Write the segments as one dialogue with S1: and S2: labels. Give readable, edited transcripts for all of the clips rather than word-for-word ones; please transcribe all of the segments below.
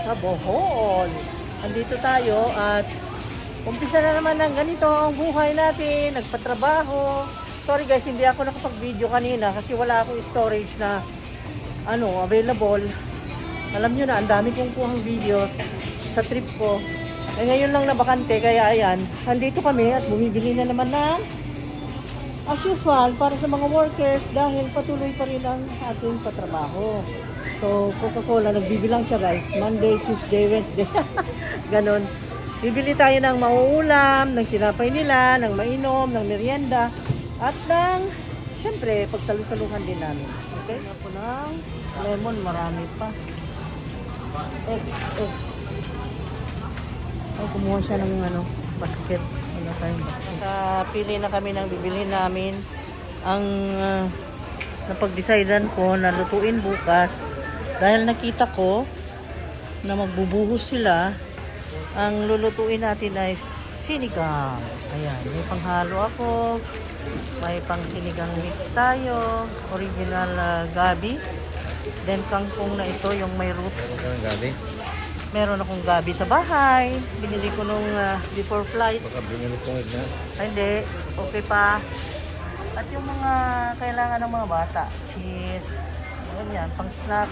S1: sa Bohol. Andito tayo at umpisa na naman ng ganito ang buhay natin, nagpatrabaho. Sorry guys, hindi ako nakapag-video kanina kasi wala akong storage na available. Alam nyo na, ang dami kong kuhang videos sa trip ko. Eh ngayon lang nabakante, kaya ayan, andito kami at bumibili na naman ng as usual para sa mga workers dahil patuloy pa rin ang ating patrabaho. So, Coca-Cola, nagbibilang siya guys. Monday, Tuesday, Wednesday. Ganon. Bibili tayo ng mauulam, ng tinapay nila, ng mainom, ng merienda, at ng, syempre, pagsalusaluhan din namin. Okay? Ako ng lemon, marami pa. X. Oh, kumuha siya ng basket. Wala tayong basket. Pili na kami ng bibilhin namin. Ang napag-decidean ko na lutuin bukas dahil nakita ko na magbubuhos sila. Ang lulutuin natin ay sinigang. Ayan, may panghalo ako. May pang sinigang mix tayo. Original gabi. Then kangkong na ito, yung may roots.
S2: Gabi?
S1: Meron akong gabi sa bahay. Binili ko nung before flight.
S2: Baka binili ko na.
S1: Ay, hindi. Okay pa. At yung mga kailangan ng mga bata. Cheese. Ganyan. Pang snack.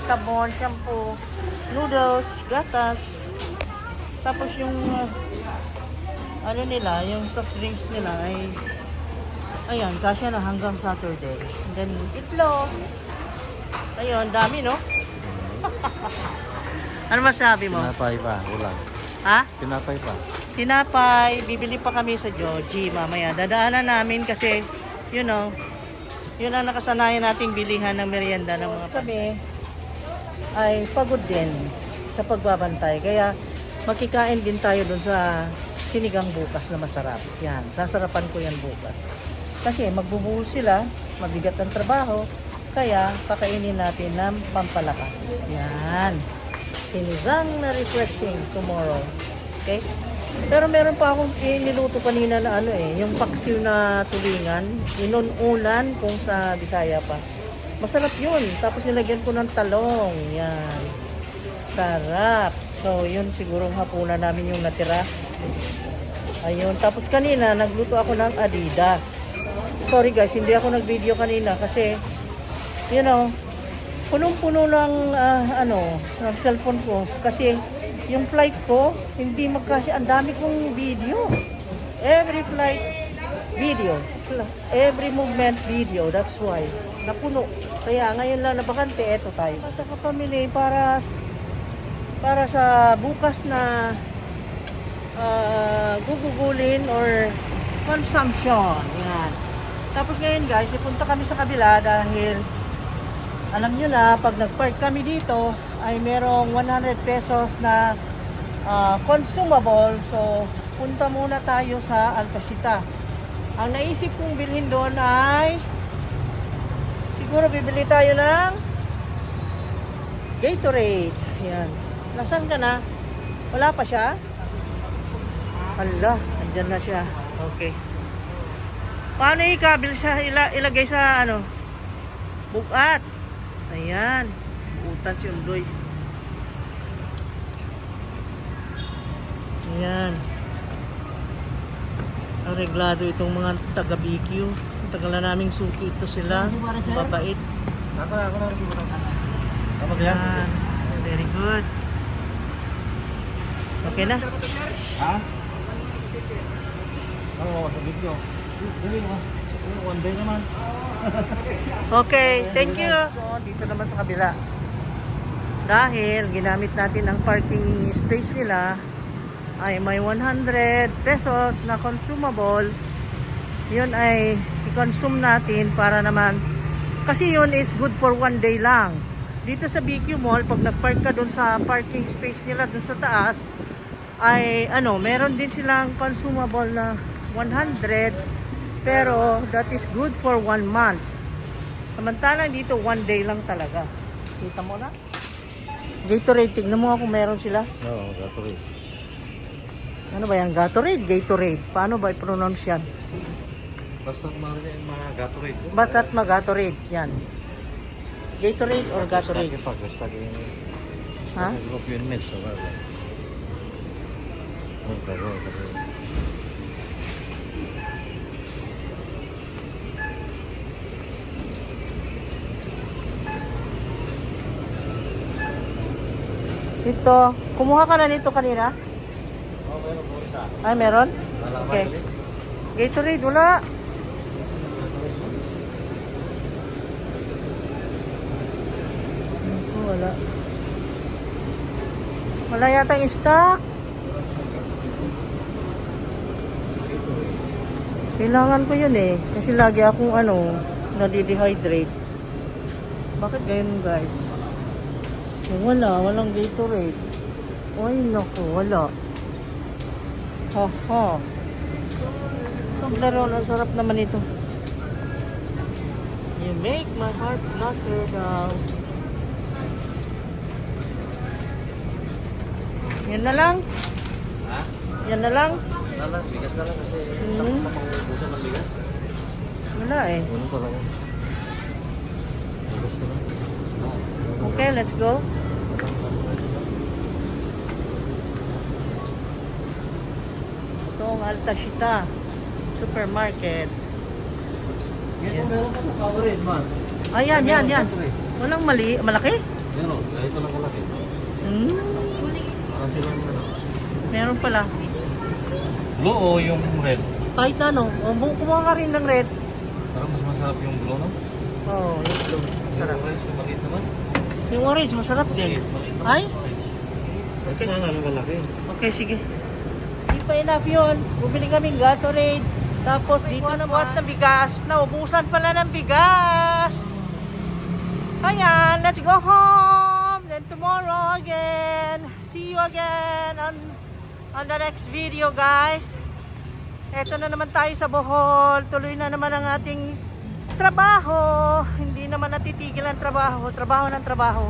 S1: Sabon, shampoo, noodles, gatas. Tapos yung nila, yung soft drinks nila ay ayan, kasya na hanggang Saturday. And then itlog. Ayun, dami no? Ano masabi mo?
S2: Tinapay pa, ulang.
S1: Ha?
S2: Tinapay pa.
S1: Tinapay, bibili pa kami sa Joji mamaya. Dadaanan namin kasi, yun ang nakasanayan nating bilihan ng merienda ng mga kami ay pagod din sa pagbabantay. Kaya makikain din tayo dun sa sinigang bukas na masarap. Yan, sasarapan ko yan bukas. Kasi magbubuhos sila, mabigat ang trabaho, kaya pakainin natin ng pampalakas. Yan. Sinigang na refreshing tomorrow. Okay? Pero meron pa akong niluto kanina na yung paksiw na tulingan, inununan kung sa Bisaya pa. Masarap yun. Tapos nilagyan ko ng talong. Yan. Sarap. So, yun sigurong hapunan namin yung natira. Ayun. Tapos kanina, nagluto ako ng Adidas. Sorry guys, hindi ako nag-video kanina kasi, punong-puno ng ng cellphone ko kasi yung flight ko hindi magkasya. Ang dami kong video. Every flight video, every movement video. That's why napuno. Kaya ngayon lang nabakante, eto tayo. Basta kapamili para sa bukas na gugugulin or consumption. Yan. Tapos ngayon guys, ipunta kami sa kabila dahil alam nyo na, pag nag-park kami dito, ay merong 100 pesos na consumable. So, punta muna tayo sa Alcacita. Ang naisip kong bilhin doon ay siguro bibili tayo ng Gatorade. Yan. Nasaan ka na? Wala pa siya? Hala, andyan na siya. Okay. Paano ikabil sa ilagay sa bukat? Ayan. Butan si Undoy. Ayan. Areglado itong mga taga-BQ. Tagal na naming suki ito sila. Mabait.
S2: Ako na rin. Tama ba yan?
S1: Ayan. Very good. Okay na?
S2: Ha? Oo, sa video. Dali mo. One day naman.
S1: Okay, thank you. Dito naman sa kabila. Dahil ginamit natin ang parking space nila ay may 100 pesos na consumable. Yun ay i-consume natin para naman kasi yun is good for one day lang. Dito sa BQ Mall, pag nag-park ka dun sa parking space nila dun sa taas ay meron din silang consumable na 100 pero that is good for 1 month. Samantalang dito 1 day lang talaga. Kita mo na? Gatorade, tignan mo kung meron sila.
S2: Oo, Gatorade.
S1: Ano ba yan? Gatorade. Paano ba i-pronounce yan?
S2: Basta't mga Gatorade.
S1: Basta't mag-Gatorade. Yan. Gatorade or Gatorade?
S2: Basta
S1: Ha?
S2: Drop you in mess, so wala. Okay.
S1: Dito, kumuha ka na nito kanina?
S2: Okay, no, po isa.
S1: Ay, meron?
S2: Wala
S1: Okay.
S2: ka
S1: Gatorade, wala. Wala. Wala yata yung stock. Kailangan ko yun eh. Kasi lagi akong nadidehydrate. Bakit ganyan guys? Walang Gatorade. Ay naku, wala. Ha ha. Paglaro, ang sarap naman ito. You make my heart flutter down. Yan na lang.
S2: Ha?
S1: Yan na lang.
S2: Lalas, bigas na lang kasi
S1: Hmm.
S2: mapangubusan ng bigas.
S1: Wala eh.
S2: Ano talaga? Bigas na lang.
S1: Okay, let's go. Ito ang Altashita Supermarket.
S2: Yan, meron pa sa coverage, man.
S1: Ayan, yan. Walang malaki?
S2: Meron, ganito lang kalaki.
S1: Hmm.
S2: Parang silang
S1: Meron pala.
S2: blue o yung red?
S1: Kahit ano, kumuha ka rin ng red.
S2: Parang mas masarap yung blue, no?
S1: Oh, yung blue. Masarap.
S2: Yung orange, yung maliit naman.
S1: Yung orange, masarap din.
S2: Maliit naman.
S1: Ay?
S2: Okay. Saan ano malaki?
S1: Okay, sige. Hindi pa enough yun. Bumili kaming Gatorade. Tapos dito naman na bigas. Naubusan pala ng bigas. Ayan, let's go home. Then tomorrow again. See you again on the next video, guys. Eto na naman tayo sa Bohol. Tuloy na naman ang ating trabaho. Hindi naman natitigil ang trabaho. Trabaho ng trabaho.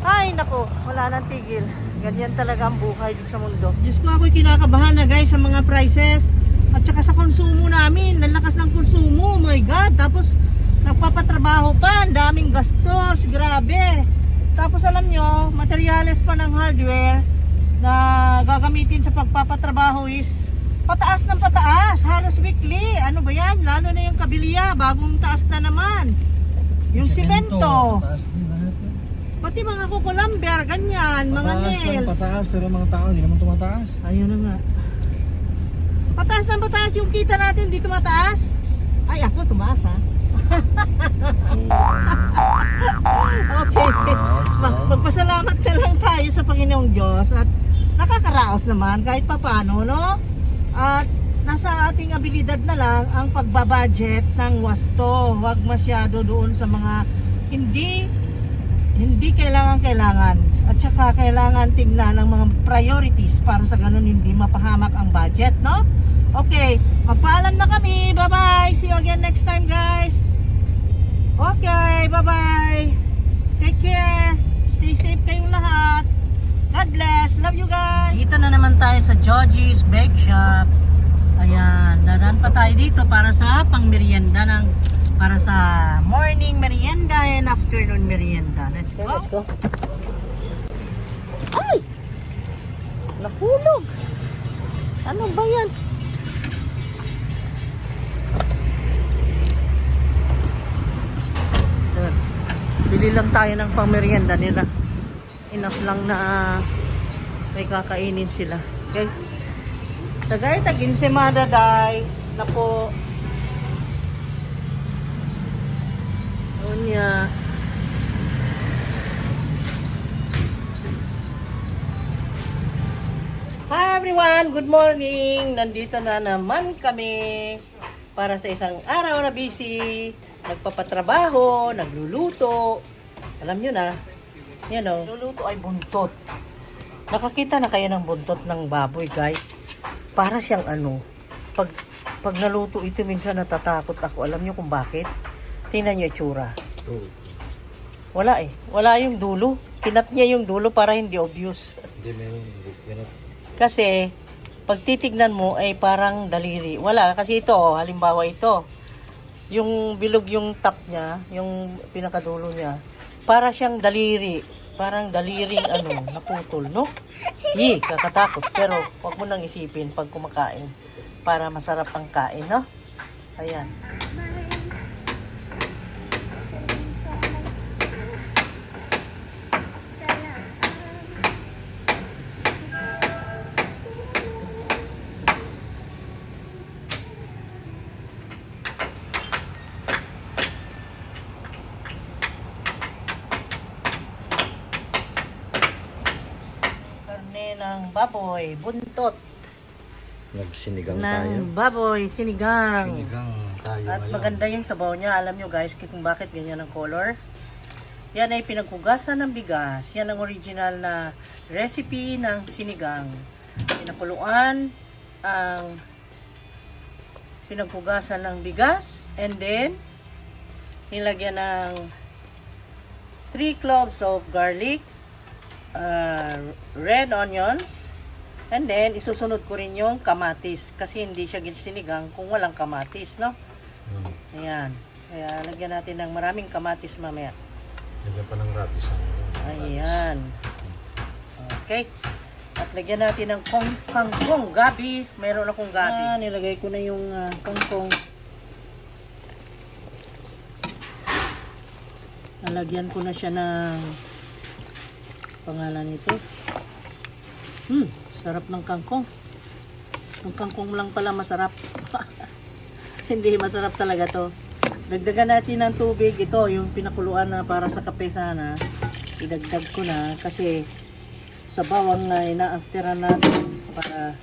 S1: Ay, nako. Wala nang tigil. Ganyan talaga ang buhay dito sa mundo. Diyos ko, ako'y kinakabahan na guys sa mga prices. At saka sa konsumo namin. Nalakas ng konsumo. Oh my God. Tapos, nagpapatrabaho pa. Ang daming gastos. Grabe. Tapos alam nyo, materyales pa ng hardware na gagamitin sa pagpapatrabaho is pataas ng pataas. Halos weekly. Ano ba yan? Lalo na yung kabilya. Bagong taas na naman. Yung simento.
S2: Pataas din lahat.
S1: Pati mga kukulamber, ganyan. Mga nails.
S2: Pataas, pero mga tao hindi naman tumataas.
S1: Ayun na nga. Pataas ng pataas yung kita natin, dito mataas. Ay, ako tumaas ha. Okay. Magpasalamat ka lang tayo sa Panginoong Diyos at nakakaraos naman kahit papano, no? At nasa ating abilidad na lang ang pagbabudget ng wasto. Huwag masyado doon sa mga hindi kailangan. At saka kailangan tingnan ng mga priorities para sa ganun hindi mapahamak ang budget, no? Okay, magpaalam na kami. Bye-bye. See you again next time, guys. Okay, bye-bye. Take care. Stay safe kayong lahat. God bless. Love you guys. Kita na naman tayo sa Georgie's Bake Shop. Ayan, dadaan pa tayo dito para sa pang-merienda para sa morning merienda and afternoon merienda. Let's go. Let's go. Ay! Nahulog. Ano ba yan? Ayan. Bili lang tayo ng pang-merienda nila. Enough lang na may kakainin sila. Okay? Tagay, tag-insemada, day. Na po. Unya. Hi everyone! Good morning! Nandito na naman kami para sa isang araw na busy. Nagpapatrabaho, nagluluto. Alam nyo na, yan o, luluto ay buntot. Nakakita na kayo ng buntot ng baboy, guys. Para siyang pag naluto ito minsan natatakot ako. Alam nyo kung bakit? Tingnan nyo itsura. Wala eh. Wala yung dulo. Kinat niya yung dulo para hindi obvious.
S2: Hindi meron.
S1: Kasi, pag titignan mo ay parang daliri. Wala. Kasi ito, halimbawa ito. Yung bilog yung top niya, yung pinakadulo niya, para siyang daliri. Parang daliring naputol, no? Kakatakot. Pero wag mo nang isipin pag kumakain para masarap ang kain, no? Ayan. Karne ng baboy, buntot
S2: Nagsinigang tayo.
S1: ng baboy, sinigang.
S2: Sinigang tayo
S1: At
S2: ngayon.
S1: maganda yung sabaw niya. Alam nyo guys kung bakit ganyan ang color. Yan ay pinaghugasan ng bigas. Yan ang original na recipe ng sinigang. Pinakuluan ang pinaghugasan ng bigas. And then, nilagyan ng 3 cloves of garlic, red onions, and then, isusunod ko rin yung kamatis. Kasi hindi siya sinigang kung walang kamatis, no? Ayan. Kaya, lagyan natin ng maraming kamatis mamaya.
S2: Lagyan pa ng radis.
S1: Ayan. Okay. At lagyan natin ng kangkong, gabi. Meron akong gabi. Nilagay ko na yung kangkong. Nalagyan ko na siya ng pangalan nito. Sarap ng kangkong. Ang kangkong lang pala masarap. Hindi masarap talaga to. Dagdagan natin ng tubig. Ito, yung pinakuluan na para sa kape sana. Idagdag ko na kasi sa bawang na ina-afteran natin para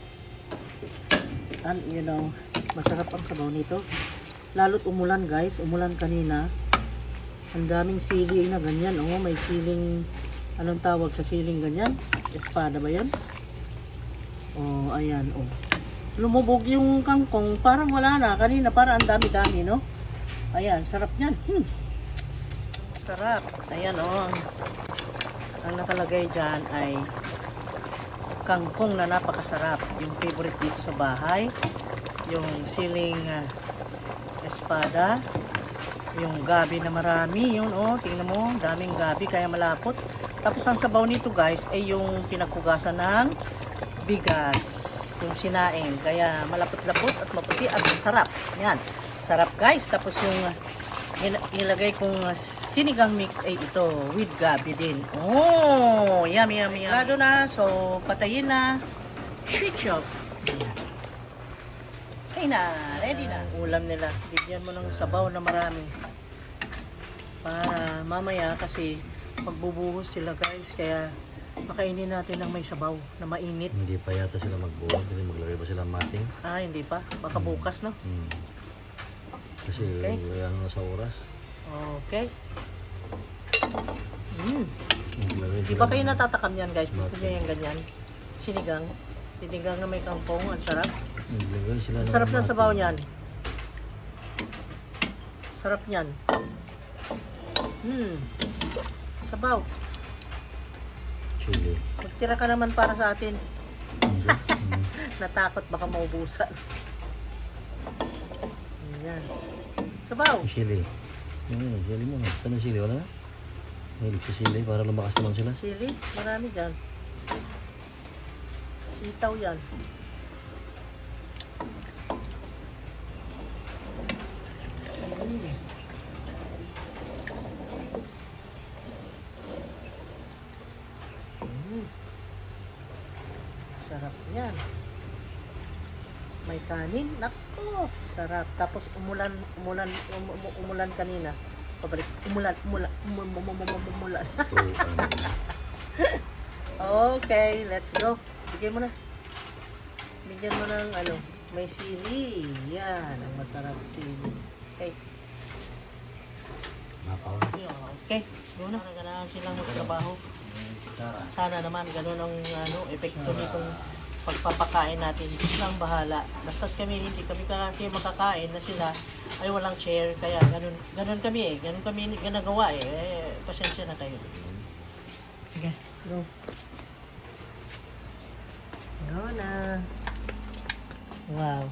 S1: masarap ang sabaw nito. Lalo't umulan guys. Umulan kanina. Ang daming sili na ganyan. Oh, may siling, anong tawag sa siling ganyan? Espada ba yan? Oh, ayan, oh. Lumubog yung kangkong, parang wala na. Kanina, parang ang dami-dami, no? Ayan, sarap yan. Sarap. Ayan, oh. Ang nakalagay dyan ay kangkong na napakasarap. Yung favorite dito sa bahay. Yung siling espada. Yung gabi na marami. Yun, oh. Tingnan mo, daming gabi, kaya malapot. Tapos ang sabaw nito, guys, ay yung pinaghugasan ng bigas, yung sinaing, kaya malapot-lapot at maputi at sarap. Yan, sarap guys. Tapos yung nilagay kong sinigang mix ay ito with gabi din. Oh, yummy, yummy, yummy. Lado na, so patayin na. Switch off. Okay na, ready na. Ulam nila, bigyan mo ng sabaw na marami para mamaya kasi magbubuhos sila guys, kaya makainin natin ng may sabaw na mainit.
S2: Hindi pa yata sila magbuhat kasi maglagay pa sila ng mating.
S1: Hindi pa. Baka bukas, no?
S2: Kasi ano na sa oras.
S1: Okay.
S2: Maglagay
S1: Di
S2: sila
S1: ba kayo
S2: ng-
S1: natatakam yan, guys? Gusto nyo yung ganyan? Sinigang. Sinigang na may kangkong. Ang sarap.
S2: Maglagay sila
S1: Ang sarap ng
S2: mating.
S1: sabaw niyan. Sarap niyan. Sabaw.
S2: Chili.
S1: Magtira ka naman para sa atin.
S2: Hindi.
S1: Natakot baka maubusan. Ayan. Sabaw.
S2: Chili. Chili mo. Saan yung chili? Wala na? Mahilig sa chili para lumakas naman sila.
S1: Chili. Marami dyan. Sitaw yan. Sarap yan. May kanin. Nako, sarap. Tapos umulan kanina. Pabalik. Umulan. Okay, let's go. Bigyan mo na. Bigyan mo ng may sili. Yan, ang masarap sili. Okay.
S2: Mapaw.
S1: Okay, go na. Kailangan silang magtrabaho. Sana naman ganun ang epekto nitong pagpapakain natin. Silang bahala. Basta't kami hindi kami kasi makakain na sila ay walang share. Kaya ganun kami Ganun kami ginagawa pasensya na kayo. Sige, go. Go na. Wow.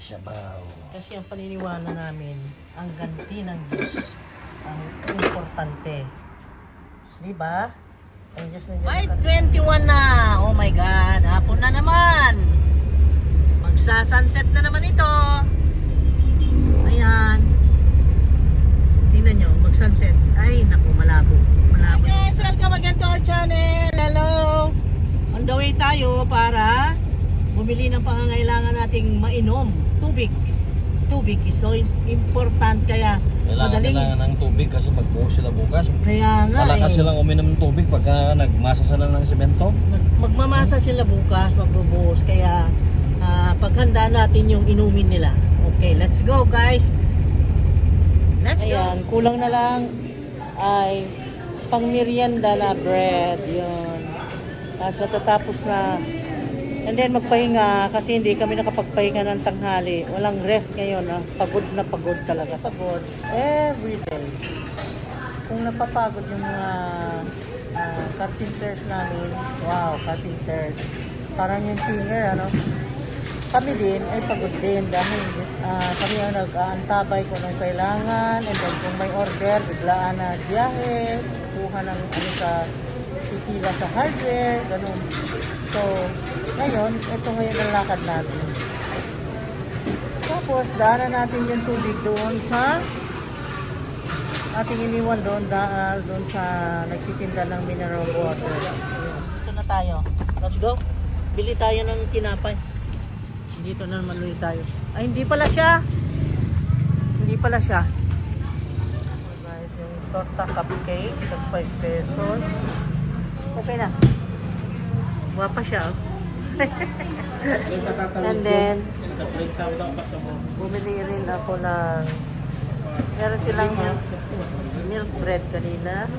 S2: Sabaw.
S1: Kasi ang paniniwala namin, ang ganti ng Diyos ang importante. Di ba? Ang Diyos na Diyos. 5:21 na! Oh my God! Hapon na naman! Magsa-sunset na naman ito! Ayan. Tingnan nyo, mag-sunset. Ay, naku, malabo. Malabo. Hi guys! Welcome again to our channel! Hello! On the way tayo para bumili ng pangangailangan nating mainom. Tubig. Tubig is so important, kaya
S2: Kailangan ng tubig kasi magbuhos sila bukas.
S1: Kaya nga
S2: Malakas silang uminom ng tubig pagka nagmasa sila ng semento.
S1: Magmamasa sila bukas, magbubuhos. Kaya paghanda natin yung inumin nila. Okay, let's go guys. Let's go. Ayan, kulang na lang ay pang merienda na bread. Yun. At matatapos na. And then magpahinga kasi hindi kami nakapagpahinga ng tanghali. Walang rest ngayon. Pagod na pagod talaga. Pagod. Every day. Kung napapagod yung mga carpenters namin. Wow, carpenters. Parang yung singer, ano. Kami din ay pagod din dahil kami ang nag-aantabay kung anong kailangan. And then kung may order, biglaan na biyahe. Kuha ng ano sa pipila sa hardware. Ganun. So, ngayon, ito ngayon ang lakad natin. Tapos, daanan natin yung tubig doon sa ating iniwan doon doon sa nagtitinda ng mineral water. Dito na tayo. Let's go. Bili tayo ng tinapay. Dito na naman ulit tayo. Ay, hindi pala siya. Hindi pala siya. Guys, yung torta cupcake, 5 pesos. Okay na. Guwapa siya, oh. And then, bumili rin ako ng, meron silang milk bread kanina.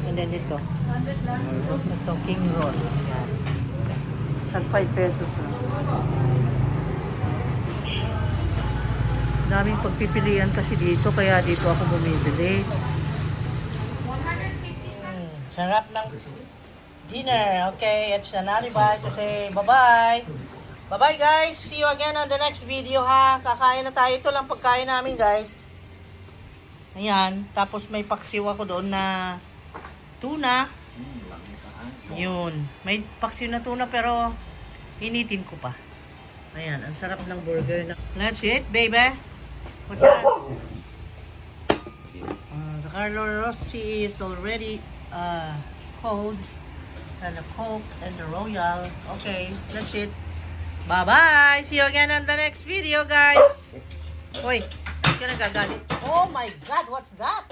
S1: And then ito. Ito, king roll. Yan. Tag 5 pesos. Daming pagpipilian kasi dito, kaya dito ako bumibili. Sarap ng dinner. Okay, it's an alibay to say bye-bye. Bye-bye guys. See you again on the next video ha. Kakain na tayo. Ito lang pagkain namin guys. Ayan. Tapos may paksiw ako doon na tuna. Yun. May paksiw na tuna pero initin ko pa. Ayan. Ang sarap ng burger. Let's eat baby. What's that? The Carlo Rossi is already cold. And the Coke and the Royal. Okay, that's it. Bye-bye! See you again on the next video, guys! Hoy, hindi ka nagagalit. Oh my God, what's that?